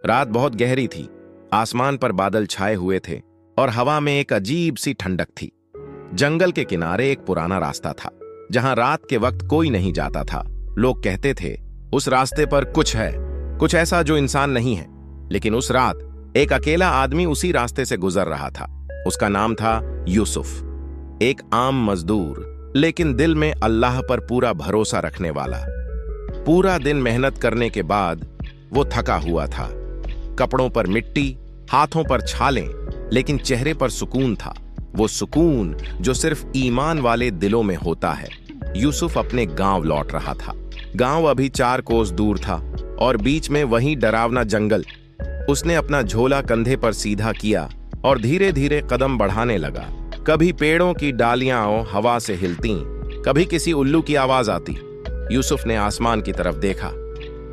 रात बहुत गहरी थी, आसमान पर बादल छाए हुए थे और हवा में एक अजीब सी ठंडक थी। जंगल के किनारे एक पुराना रास्ता था, जहां रात के वक्त कोई नहीं जाता था। लोग कहते थे उस रास्ते पर कुछ है, कुछ ऐसा जो इंसान नहीं है। लेकिन उस रात एक अकेला आदमी उसी रास्ते से गुजर रहा था। उसका नाम था यूसुफ, एक आम मजदूर, लेकिन दिल में अल्लाह पर पूरा भरोसा रखने वाला। पूरा दिन मेहनत करने के बाद वो थका हुआ था। कपड़ों पर मिट्टी, हाथों पर छालें, लेकिन चेहरे पर सुकून था। वो सुकून जो सिर्फ ईमान वाले दिलों में होता है। यूसुफ अपने गांव लौट रहा था। गांव अभी 4 कोस दूर था और बीच में वही डरावना जंगल। उसने अपना झोला कंधे पर सीधा किया और धीरे धीरे कदम बढ़ाने लगा। कभी पेड़ों की डालियां हवा से हिलती, कभी किसी उल्लू की आवाज आती। यूसुफ ने आसमान की तरफ देखा।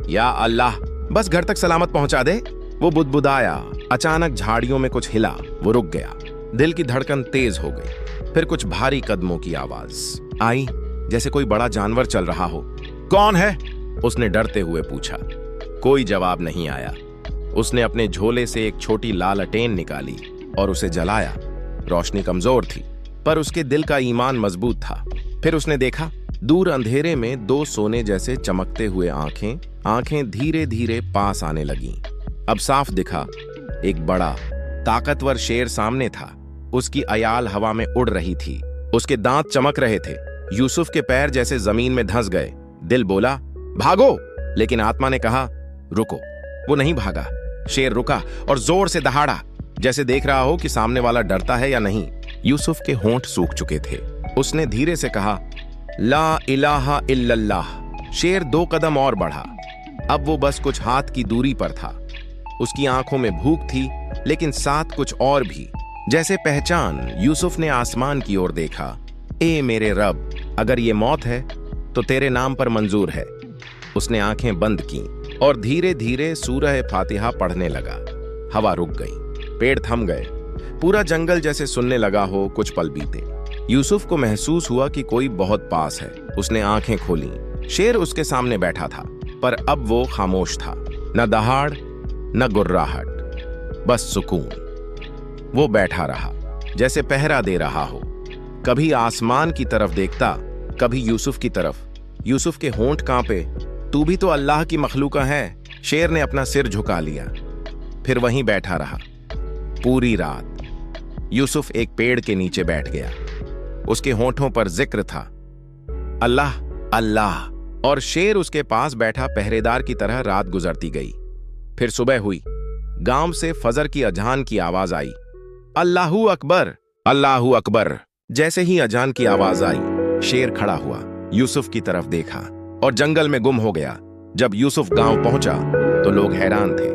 या अल्लाह, बस घर तक सलामत पहुंचा दे। वो बुदबुदाया। अचानक झाड़ियों में कुछ हिला। वो रुक गया। दिल की धड़कन तेज हो गई। फिर कुछ भारी कदमों की आवाज आई, जैसे कोई बड़ा जानवर चल रहा हो। कौन है? उसने डरते हुए पूछा। कोई जवाब नहीं आया। उसने अपने झोले से एक छोटी लालटेन निकाली और उसे जलाया। रोशनी कमजोर थी, पर उसके दिल का ईमान मजबूत था। फिर उसने देखा, दूर अंधेरे में 2 सोने जैसे चमकते हुए आंखें धीरे धीरे पास आने लगीं। अब साफ दिखा, एक बड़ा ताकतवर शेर सामने था। उसकी अयाल हवा में उड़ रही थी। उसके दांत चमक रहे थे। यूसुफ के पैर जैसे जमीन में धंस गए। दिल बोला, भागो, लेकिन आत्मा ने कहा, रुको। वो नहीं भागा। शेर रुका और जोर से दहाड़ा, जैसे देख रहा हो कि सामने वाला डरता है या नहीं। यूसुफ के होंठ सूख चुके थे। उसने धीरे से कहा, ला इलाहा इल्लल्लाह। शेर 2 कदम और बढ़ा। अब वो बस कुछ हाथ की दूरी पर था। उसकी आंखों में भूख थी, लेकिन साथ कुछ और भी, जैसे पहचान। यूसुफ ने आसमान की ओर देखा। ए मेरे रब, अगर ये मौत है तो तेरे नाम पर मंजूर है। उसने आंखें बंद की और धीरे धीरे सूरह फातिहा पढ़ने लगा। हवा रुक गई, पेड़ थम गए, पूरा जंगल जैसे सुनने लगा हो। कुछ पल बीते। यूसुफ को महसूस हुआ कि कोई बहुत पास है। उसने आंखें खोली। शेर उसके सामने बैठा था, पर अब वो खामोश था। न दहाड़, न गुर्राहट, बस सुकून। वो बैठा रहा, जैसे पहरा दे रहा हो। कभी आसमान की तरफ देखता, कभी यूसुफ की तरफ। यूसुफ के होंठ कांपे। तू भी तो अल्लाह की मखलूका है। शेर ने अपना सिर झुका लिया, फिर वहीं बैठा रहा। पूरी रात यूसुफ एक पेड़ के नीचे बैठ गया। उसके होंठों पर जिक्र था, अल्लाह अल्लाह। और शेर उसके पास बैठा पहरेदार की तरह रात गुजरती गई। फिर सुबह हुई। गांव से फजर की अजान की आवाज आई। अल्लाहू अकबर, अल्लाहू अकबर। जैसे ही अजान की आवाज आई, शेर खड़ा हुआ, यूसुफ की तरफ देखा और जंगल में गुम हो गया। जब यूसुफ गांव पहुंचा तो लोग हैरान थे।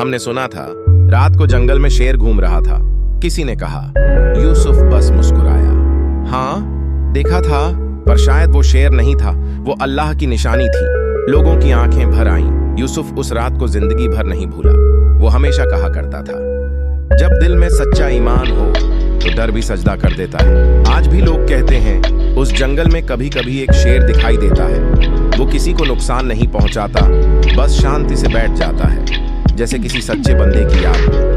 हमने सुना था रात को जंगल में शेर घूम रहा था, किसी ने कहा। यूसुफ बस मुस्कुराया। हाँ, देखा था, पर शायद वो शेर नहीं था, वो अल्लाह की निशानी थी। लोगों की आंखें भर आईं। यूसुफ उस रात को जिंदगी भर नहीं भूला। वो हमेशा कहा करता था, जब दिल में सच्चा ईमान हो तो डर भी सजदा कर देता है। आज भी लोग कहते हैं उस जंगल में कभी कभी एक शेर दिखाई देता है। वो किसी को नुकसान नहीं पहुंचाता, बस शांति से बैठ जाता है, जैसे किसी सच्चे बंदे की याद।